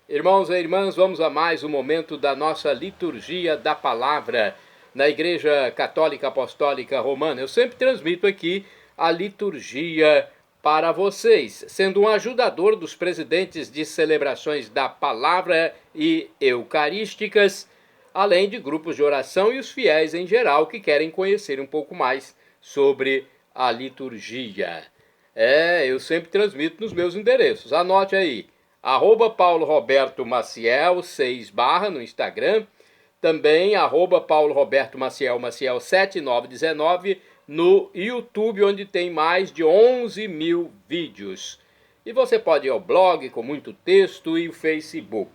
Irmãos e irmãs, vamos a mais um momento da nossa liturgia da palavra na Igreja Católica Apostólica Romana. Eu sempre transmito aqui a liturgia para vocês, sendo um ajudador dos presidentes de celebrações da palavra e eucarísticas, além de grupos de oração e os fiéis em geral que querem conhecer um pouco mais sobre a liturgia. Eu sempre transmito nos meus endereços. Anote aí. @Paulo Roberto Maciel 6 no Instagram, também @Paulo Roberto Maciel 7919 no YouTube, onde tem mais de 11 mil vídeos. E você pode ir ao blog com muito texto e o Facebook.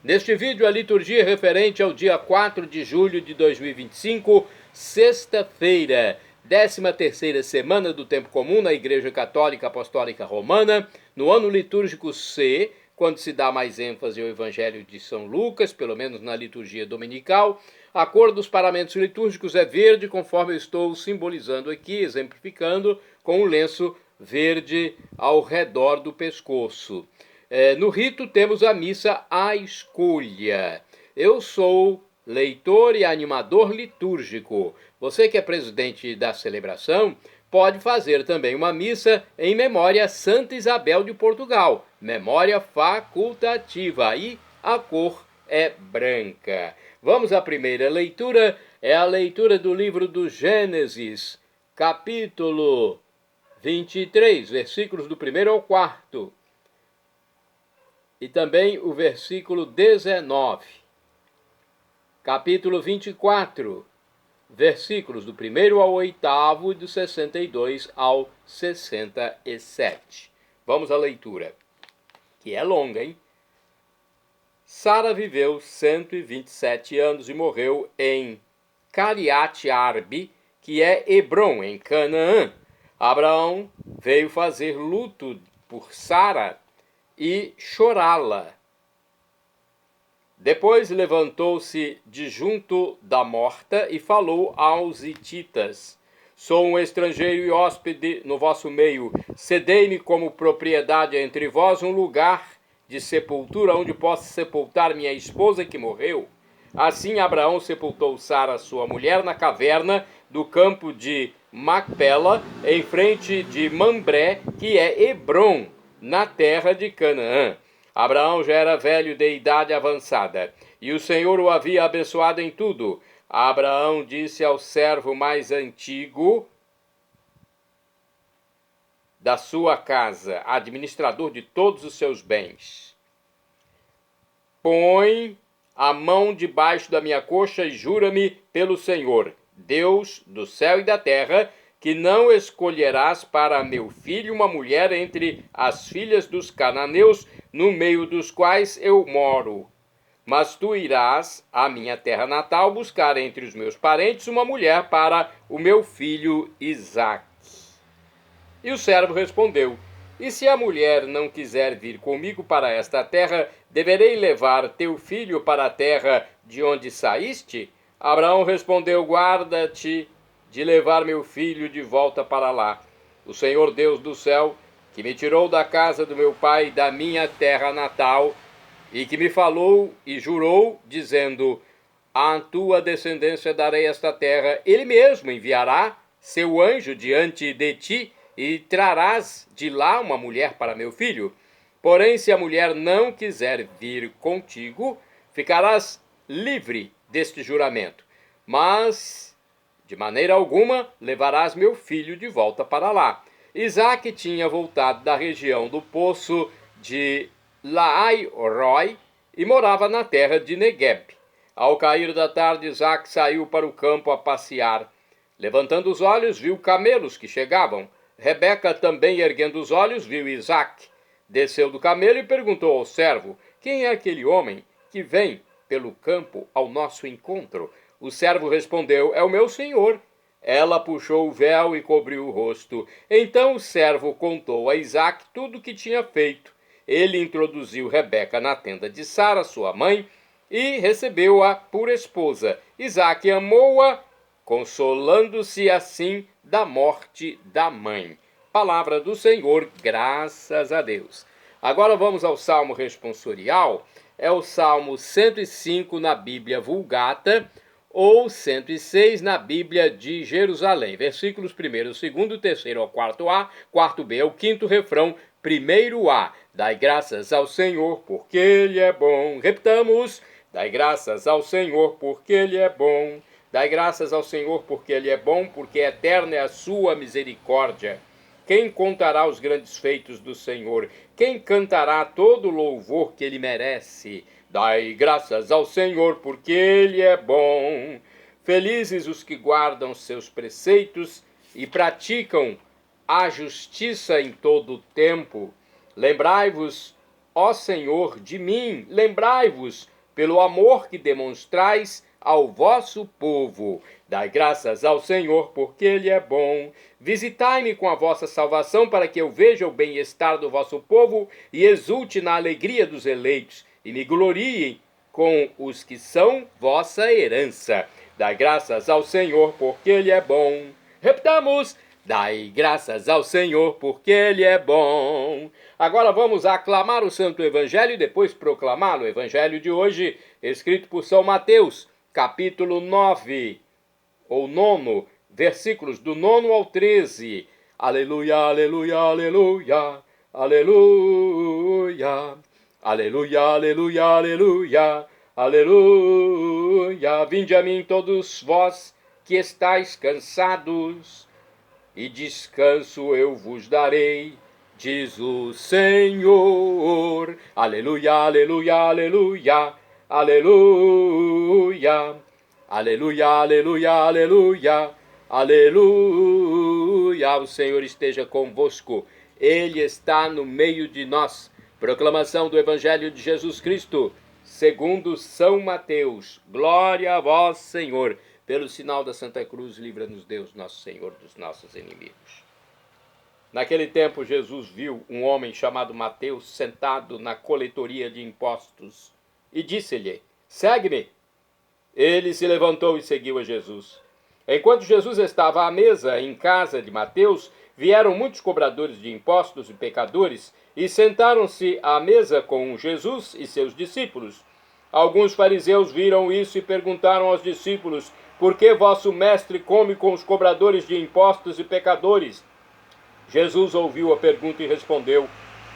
Neste vídeo, a liturgia referente ao dia 4 de julho de 2025, sexta-feira, 13ª semana do Tempo Comum na Igreja Católica Apostólica Romana, no ano litúrgico C, quando se dá mais ênfase ao Evangelho de São Lucas, pelo menos na liturgia dominical. A cor dos paramentos litúrgicos é verde, conforme eu estou simbolizando aqui, exemplificando, com um lenço verde ao redor do pescoço. No rito temos a missa à escolha. Eu sou leitor e animador litúrgico. Você que é presidente da celebração pode fazer também uma missa em memória a Santa Isabel de Portugal, memória facultativa, e a cor é branca. Vamos à primeira leitura, é a leitura do livro do Gênesis, capítulo 23, versículos do 1º ao 4º, e também o versículo 19. Capítulo 24, versículos do 1º ao 8º e do 62 ao 67. Vamos à leitura, que é longa, hein? Sara viveu 127 anos e morreu em Cariate-Arbe, que é Hebrom, em Canaã. Abraão veio fazer luto por Sara e chorá-la. Depois levantou-se de junto da morta e falou aos hititas: Sou um estrangeiro e hóspede no vosso meio. Cedei-me como propriedade entre vós um lugar de sepultura onde possa sepultar minha esposa que morreu. Assim Abraão sepultou Sara, sua mulher, na caverna do campo de Macpela, em frente de Mambré, que é Hebrom, na terra de Canaã. Abraão já era velho de idade avançada, e o Senhor o havia abençoado em tudo. Abraão disse ao servo mais antigo da sua casa, administrador de todos os seus bens: Põe a mão debaixo da minha coxa e jura-me pelo Senhor, Deus do céu e da terra, que não escolherás para meu filho uma mulher entre as filhas dos cananeus, no meio dos quais eu moro. Mas tu irás à minha terra natal buscar entre os meus parentes uma mulher para o meu filho Isaque. E o servo respondeu: E se a mulher não quiser vir comigo para esta terra, deverei levar teu filho para a terra de onde saíste? Abraão respondeu: Guarda-te de levar meu filho de volta para lá. O Senhor Deus do céu, que me tirou da casa do meu pai, da minha terra natal, e que me falou e jurou, dizendo: À tua descendência darei esta terra, ele mesmo enviará seu anjo diante de ti, e trarás de lá uma mulher para meu filho. Porém, se a mulher não quiser vir contigo, ficarás livre deste juramento. Mas, de maneira alguma, levarás meu filho de volta para lá. Isaque tinha voltado da região do poço de Laai-roi e morava na terra de Negueb. Ao cair da tarde, Isaque saiu para o campo a passear. Levantando os olhos, viu camelos que chegavam. Rebeca, também erguendo os olhos, viu Isaque. Desceu do camelo e perguntou ao servo: Quem é aquele homem que vem pelo campo ao nosso encontro? O servo respondeu: É o meu senhor. Ela puxou o véu e cobriu o rosto. Então o servo contou a Isaque tudo o que tinha feito. Ele introduziu Rebeca na tenda de Sara, sua mãe, e recebeu-a por esposa. Isaque amou-a, consolando-se assim da morte da mãe. Palavra do Senhor, graças a Deus. Agora vamos ao Salmo responsorial. É o Salmo 105 na Bíblia Vulgata ou 106 na Bíblia de Jerusalém. Versículos 1º, 2º, 3º ao 4a, 4b ao 5º refrão, 1º a. Dai graças ao Senhor, porque Ele é bom. Repitamos. Dai graças ao Senhor, porque Ele é bom. Dai graças ao Senhor, porque Ele é bom, porque eterna é a sua misericórdia. Quem contará os grandes feitos do Senhor? Quem cantará todo o louvor que Ele merece? Dai graças ao Senhor, porque Ele é bom. Felizes os que guardam seus preceitos e praticam a justiça em todo o tempo. Lembrai-vos, ó Senhor, de mim. Lembrai-vos, pelo amor que demonstrais ao vosso povo. Dai graças ao Senhor, porque Ele é bom. Visitai-me com a vossa salvação, para que eu veja o bem-estar do vosso povo e exulte na alegria dos eleitos, e me glorie com os que são vossa herança. Dai graças ao Senhor, porque Ele é bom. Repitamos. Dai graças ao Senhor, porque Ele é bom. Agora vamos aclamar o Santo Evangelho e depois proclamar o Evangelho de hoje, escrito por São Mateus, capítulo 9, ou 9, versículos do 9 ao 13. Aleluia, aleluia, aleluia, aleluia, aleluia, aleluia, aleluia, aleluia. Vinde a mim todos vós que estáis cansados, e descanso eu vos darei, diz o Senhor. Aleluia, aleluia, aleluia, aleluia, aleluia, aleluia, aleluia, aleluia. O Senhor esteja convosco, Ele está no meio de nós. Proclamação do Evangelho de Jesus Cristo, segundo São Mateus. Glória a vós, Senhor. Pelo sinal da Santa Cruz, livra-nos Deus, nosso Senhor, dos nossos inimigos. Naquele tempo, Jesus viu um homem chamado Mateus sentado na coletoria de impostos e disse-lhe: segue-me. Ele se levantou e seguiu a Jesus. Enquanto Jesus estava à mesa em casa de Mateus, vieram muitos cobradores de impostos e pecadores e sentaram-se à mesa com Jesus e seus discípulos. Alguns fariseus viram isso e perguntaram aos discípulos: por que vosso mestre come com os cobradores de impostos e pecadores? Jesus ouviu a pergunta e respondeu: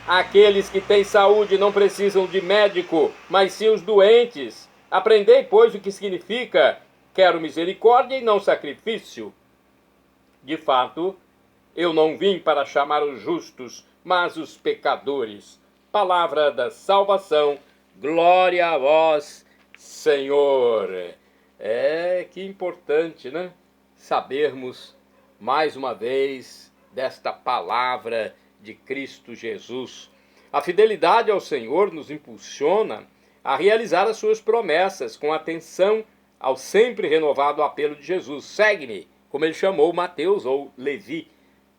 aqueles que têm saúde não precisam de médico, mas sim os doentes. Aprendei, pois, o que significa: quero misericórdia e não sacrifício. De fato, eu não vim para chamar os justos, mas os pecadores. Palavra da salvação. Glória a vós, Senhor. Que importante, né? Sabermos, mais uma vez, desta palavra de Cristo Jesus. A fidelidade ao Senhor nos impulsiona a realizar as suas promessas, com atenção ao sempre renovado apelo de Jesus. Segue-me, como ele chamou Mateus ou Levi.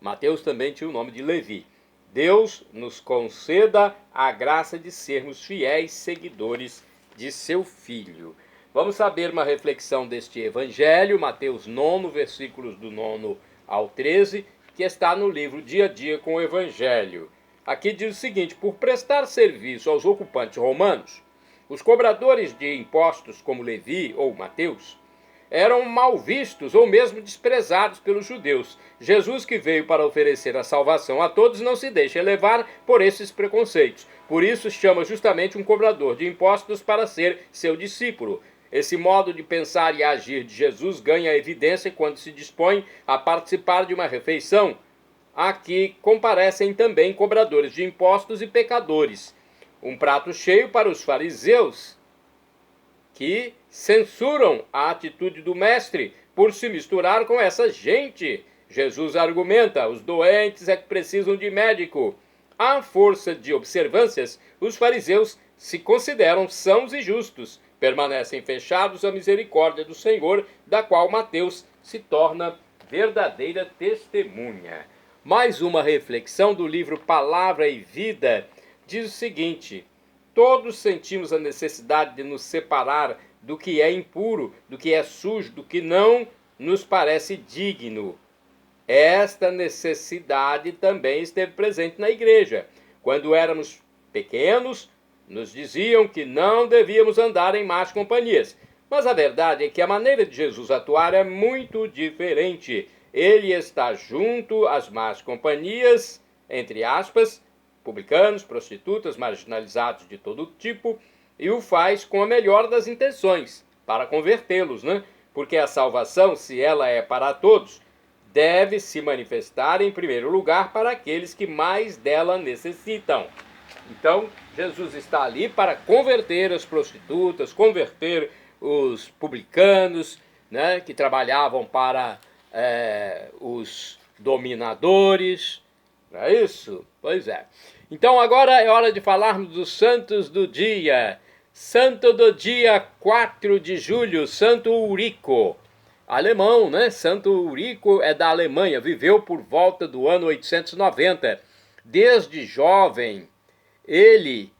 Mateus também tinha o nome de Levi. Deus nos conceda a graça de sermos fiéis seguidores de seu Filho. Vamos saber uma reflexão deste Evangelho, Mateus 9, versículos do 9 ao 13, que está no livro Dia a Dia com o Evangelho. Aqui diz o seguinte: por prestar serviço aos ocupantes romanos, os cobradores de impostos como Levi ou Mateus eram mal vistos ou mesmo desprezados pelos judeus. Jesus, que veio para oferecer a salvação a todos, não se deixa levar por esses preconceitos. Por isso chama justamente um cobrador de impostos para ser seu discípulo. Esse modo de pensar e agir de Jesus ganha evidência quando se dispõe a participar de uma refeição. Aqui comparecem também cobradores de impostos e pecadores. Um prato cheio para os fariseus, que censuram a atitude do mestre por se misturar com essa gente. Jesus argumenta: os doentes é que precisam de médico. À força de observâncias, os fariseus se consideram sãos e justos, permanecem fechados à misericórdia do Senhor, da qual Mateus se torna verdadeira testemunha. Mais uma reflexão do livro Palavra e Vida diz o seguinte: todos sentimos a necessidade de nos separar do que é impuro, do que é sujo, do que não nos parece digno. Esta necessidade também esteve presente na igreja. Quando éramos pequenos, nos diziam que não devíamos andar em más companhias. Mas a verdade é que a maneira de Jesus atuar é muito diferente. Ele está junto às más companhias, entre aspas, publicanos, prostitutas, marginalizados de todo tipo, e o faz com a melhor das intenções, para convertê-los, né? Porque a salvação, se ela é para todos, deve se manifestar em primeiro lugar para aqueles que mais dela necessitam. Então, Jesus está ali para converter as prostitutas, converter os publicanos, né, que trabalhavam para os dominadores. Não é isso? Pois é. Então agora é hora de falarmos dos santos do dia. Santo do dia 4 de julho, Santo Ulrico. Alemão, né? Santo Ulrico é da Alemanha, viveu por volta do ano 890. Desde jovem, ele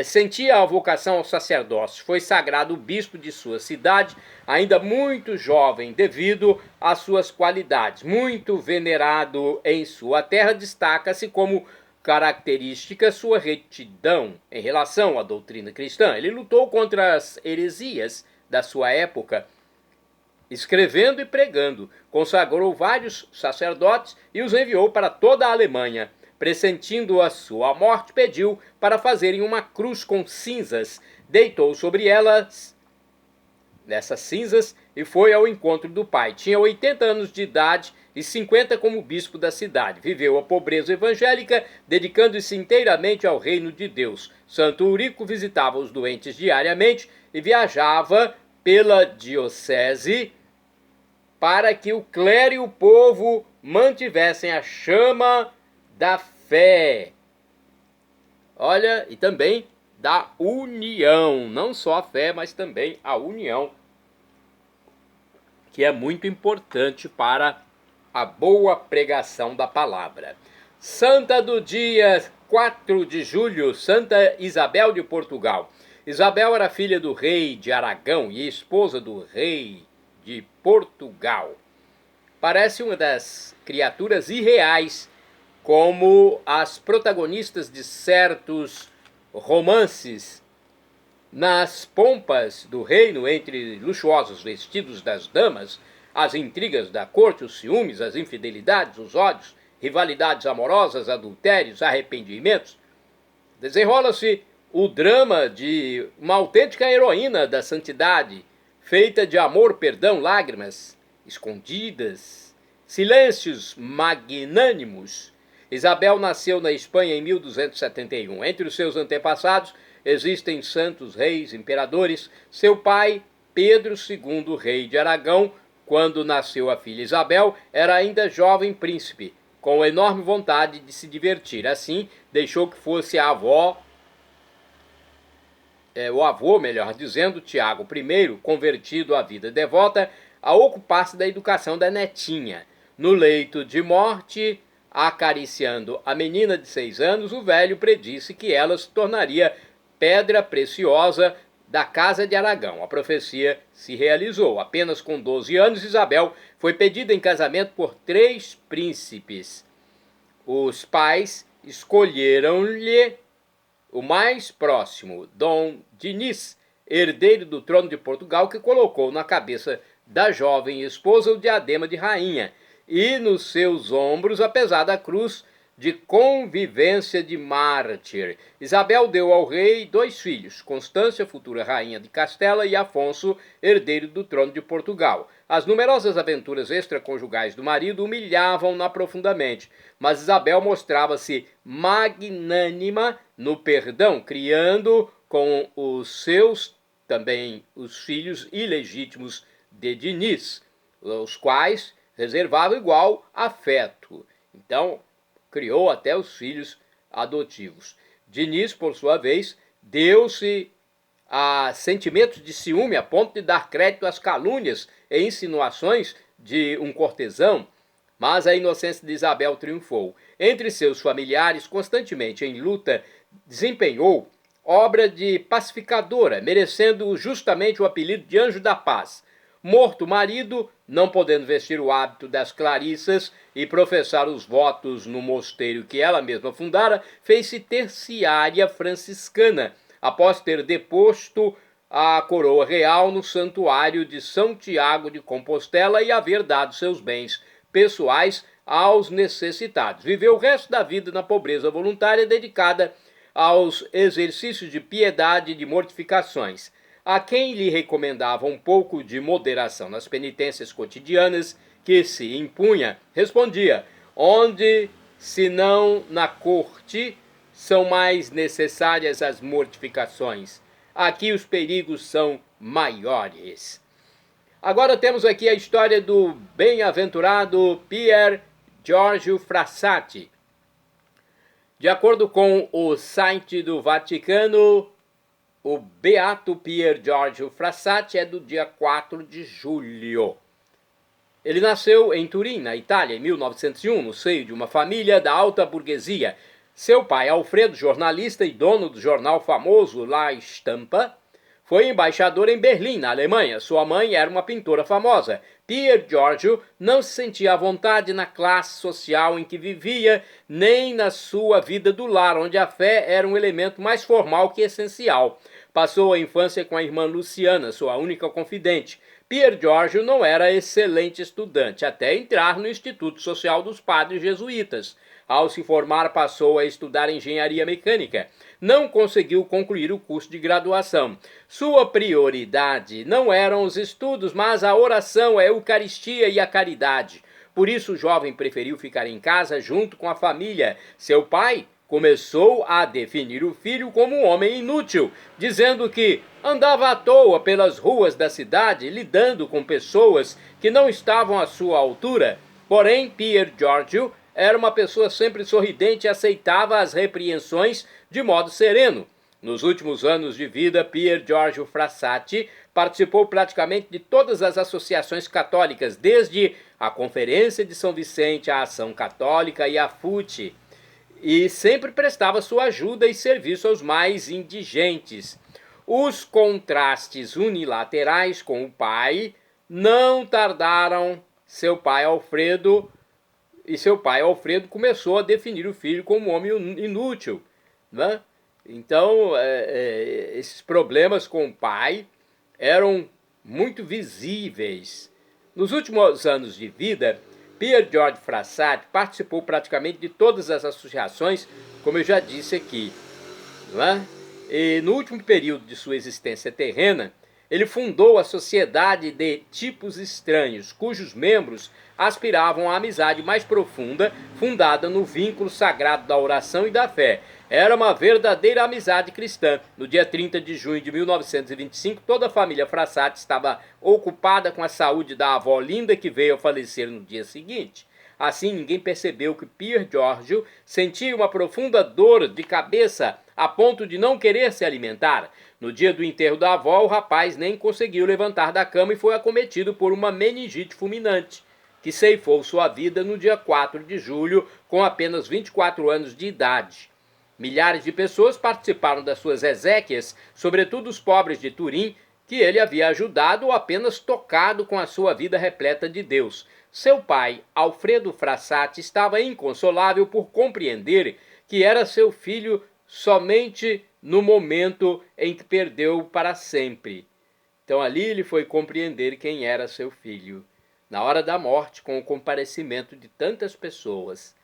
sentia a vocação ao sacerdócio. Foi sagrado bispo de sua cidade, ainda muito jovem, devido às suas qualidades. Muito venerado em sua terra, destaca-se como característica sua retidão em relação à doutrina cristã. Ele lutou contra as heresias da sua época, escrevendo e pregando. Consagrou vários sacerdotes e os enviou para toda a Alemanha. Pressentindo a sua morte, pediu para fazerem uma cruz com cinzas. Deitou sobre elas, nessas cinzas, e foi ao encontro do Pai. Tinha 80 anos de idade e 50 como bispo da cidade. Viveu a pobreza evangélica, dedicando-se inteiramente ao reino de Deus. Santo Ulrico visitava os doentes diariamente e viajava pela diocese para que o clero e o povo mantivessem a chama da fé. Olha, e também da união, não só a fé, mas também a união, que é muito importante para a boa pregação da palavra. Santa do dia 4 de julho, Santa Isabel de Portugal. Isabel era filha do rei de Aragão e esposa do rei de Portugal. Parece uma das criaturas irreais, como as protagonistas de certos romances. Nas pompas do reino, entre luxuosos vestidos das damas, as intrigas da corte, os ciúmes, as infidelidades, os ódios, rivalidades amorosas, adultérios, arrependimentos, desenrola-se o drama de uma autêntica heroína da santidade, feita de amor, perdão, lágrimas escondidas, silêncios magnânimos. Isabel nasceu na Espanha em 1271. Entre os seus antepassados existem santos reis, imperadores. Seu pai, Pedro II, rei de Aragão, quando nasceu a filha Isabel, era ainda jovem príncipe, com enorme vontade de se divertir. Assim, deixou que fosse a avó, o avô, melhor dizendo, Tiago I, convertido à vida devota, a ocupar-se da educação da netinha. No leito de morte, acariciando a menina de 6 anos, o velho predisse que ela se tornaria pedra preciosa da casa de Aragão. A profecia se realizou. Apenas com 12 anos, Isabel foi pedida em casamento por 3 príncipes. Os pais escolheram-lhe o mais próximo, Dom Dinis, herdeiro do trono de Portugal, que colocou na cabeça da jovem esposa o diadema de rainha e nos seus ombros a pesada cruz de convivência de mártir. Isabel deu ao rei 2 filhos, Constância, futura rainha de Castela, e Afonso, herdeiro do trono de Portugal. As numerosas aventuras extraconjugais do marido humilhavam-na profundamente, mas Isabel mostrava-se magnânima no perdão, criando com os seus também os filhos ilegítimos de Dinis, os quais reservava igual afeto. Então, criou até os filhos adotivos. Dinis, por sua vez, deu-se a sentimentos de ciúme a ponto de dar crédito às calúnias e insinuações de um cortesão, mas a inocência de Isabel triunfou. Entre seus familiares, constantemente em luta, desempenhou obra de pacificadora, merecendo justamente o apelido de Anjo da Paz. Morto o marido, não podendo vestir o hábito das Clarissas, e professar os votos no mosteiro que ela mesma fundara, fez-se terciária franciscana, após ter deposto a coroa real no santuário de São Tiago de Compostela e haver dado seus bens pessoais aos necessitados. Viveu o resto da vida na pobreza voluntária, dedicada aos exercícios de piedade e de mortificações. A quem lhe recomendava um pouco de moderação nas penitências cotidianas que se impunha, respondia: onde, se não na corte, são mais necessárias as mortificações? Aqui os perigos são maiores. Agora temos aqui a história do bem-aventurado Pier Giorgio Frassati. De acordo com o site do Vaticano, o beato Pier Giorgio Frassati é do dia 4 de julho. Ele nasceu em Turim, na Itália, em 1901, no seio de uma família da alta burguesia. Seu pai, Alfredo, jornalista e dono do jornal famoso La Stampa, foi embaixador em Berlim, na Alemanha. Sua mãe era uma pintora famosa. Pier Giorgio não se sentia à vontade na classe social em que vivia, nem na sua vida do lar, onde a fé era um elemento mais formal que essencial. Passou a infância com a irmã Luciana, sua única confidente. Pier Giorgio não era excelente estudante, até entrar no Instituto Social dos Padres Jesuítas. Ao se formar, passou a estudar engenharia mecânica. Não conseguiu concluir o curso de graduação. Sua prioridade não eram os estudos, mas a oração, a Eucaristia e a caridade. Por isso o jovem preferiu ficar em casa junto com a família. Seu pai começou a definir o filho como um homem inútil, dizendo que andava à toa pelas ruas da cidade, lidando com pessoas que não estavam à sua altura. Porém, Pier Giorgio era uma pessoa sempre sorridente e aceitava as repreensões de modo sereno. Nos últimos anos de vida, Pier Giorgio Frassati participou praticamente de todas as associações católicas, desde a Conferência de São Vicente, a Ação Católica e a FUTE, e sempre prestava sua ajuda e serviço aos mais indigentes. Os contrastes unilaterais com o pai não tardaram. Seu pai Alfredo começou a definir o filho como um homem inútil, né? Então, esses problemas com o pai eram muito visíveis. Nos últimos anos de vida, Pier Giorgio Frassati participou praticamente de todas as associações, como eu já disse aqui, não é? E no último período de sua existência terrena, ele fundou a Sociedade de Tipos Estranhos, cujos membros aspiravam à amizade mais profunda, fundada no vínculo sagrado da oração e da fé. Era uma verdadeira amizade cristã. No dia 30 de junho de 1925, toda a família Frassati estava ocupada com a saúde da avó Linda, que veio a falecer no dia seguinte. Assim, ninguém percebeu que Pier Giorgio sentia uma profunda dor de cabeça a ponto de não querer se alimentar. No dia do enterro da avó, o rapaz nem conseguiu levantar da cama e foi acometido por uma meningite fulminante, que ceifou sua vida no dia 4 de julho, com apenas 24 anos de idade. Milhares de pessoas participaram das suas exéquias, sobretudo os pobres de Turim, que ele havia ajudado ou apenas tocado com a sua vida repleta de Deus. Seu pai, Alfredo Frassati, estava inconsolável por compreender que era seu filho somente no momento em que perdeu para sempre. Então ali ele foi compreender quem era seu filho, na hora da morte, com o comparecimento de tantas pessoas.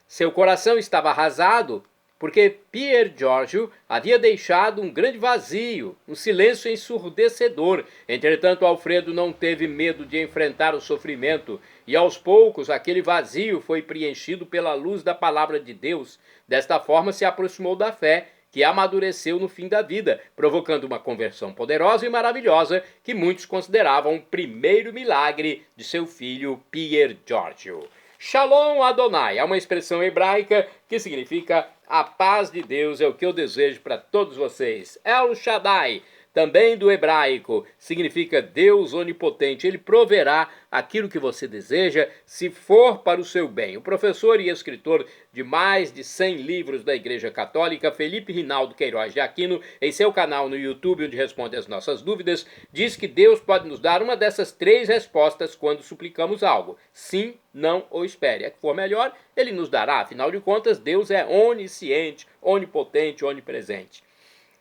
Seu coração estava arrasado, porque Pier Giorgio havia deixado um grande vazio, um silêncio ensurdecedor. Entretanto, Alfredo não teve medo de enfrentar o sofrimento, e aos poucos aquele vazio foi preenchido pela luz da palavra de Deus. Desta forma se aproximou da fé, que amadureceu no fim da vida, provocando uma conversão poderosa e maravilhosa que muitos consideravam o primeiro milagre de seu filho Pier Giorgio. Shalom Adonai é uma expressão hebraica que significa a paz de Deus, é o que eu desejo para todos vocês. El Shaddai também do hebraico, significa Deus onipotente. Ele proverá aquilo que você deseja, se for para o seu bem. O professor e escritor de mais de 100 livros da Igreja Católica, Felipe Rinaldo Queiroz de Aquino, em seu canal no YouTube, onde responde as nossas dúvidas, diz que Deus pode nos dar uma dessas 3 respostas quando suplicamos algo: sim, não ou espere. A que for melhor, ele nos dará. Afinal de contas, Deus é onisciente, onipotente, onipresente.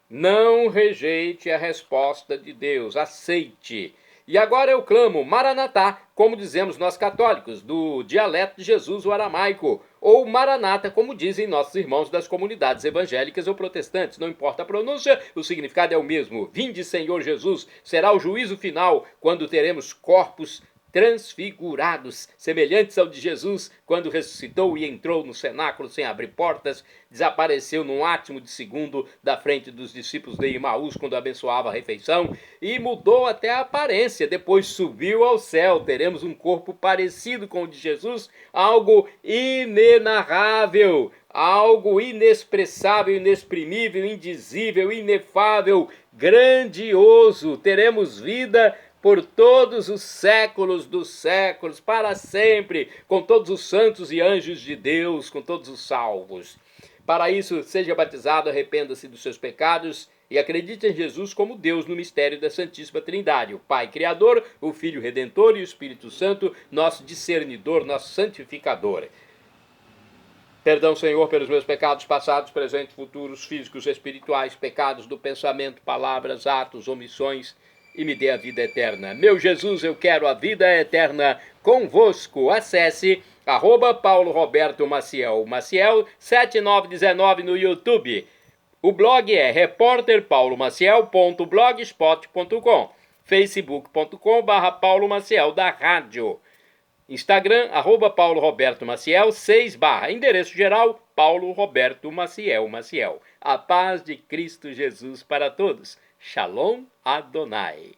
Não rejeite a resposta de Deus, aceite. E agora eu clamo, Maranatá, como dizemos nós católicos, do dialeto de Jesus, o aramaico, ou Maranata, como dizem nossos irmãos das comunidades evangélicas ou protestantes. Não importa a pronúncia, o significado é o mesmo. Vinde, Senhor Jesus, será o juízo final, quando teremos corpos transfigurados, semelhantes ao de Jesus, quando ressuscitou e entrou no cenáculo sem abrir portas, desapareceu num átimo de segundo da frente dos discípulos de Imaús quando abençoava a refeição e mudou até a aparência, depois subiu ao céu. Teremos um corpo parecido com o de Jesus, algo inenarrável, algo inexpressável, inexprimível, indizível, inefável, grandioso. Teremos vida por todos os séculos dos séculos, para sempre, com todos os santos e anjos de Deus, com todos os salvos. Para isso, seja batizado, arrependa-se dos seus pecados e acredite em Jesus como Deus no mistério da Santíssima Trindade, o Pai Criador, o Filho Redentor e o Espírito Santo, nosso discernidor, nosso santificador. Perdão, Senhor, pelos meus pecados passados, presentes, futuros, físicos, espirituais, pecados do pensamento, palavras, atos, omissões, e me dê a vida eterna. Meu Jesus, eu quero a vida eterna convosco. Acesse @Paulo Roberto Maciel, Maciel 7919 no YouTube. O blog é repórterpaulomaciel.blogspot.com, facebook.com/Paulo Maciel da rádio. Instagram, @Paulo Roberto Maciel 6 /, endereço geral, Paulo Roberto Maciel Maciel. A paz de Cristo Jesus para todos. Shalom Adonai.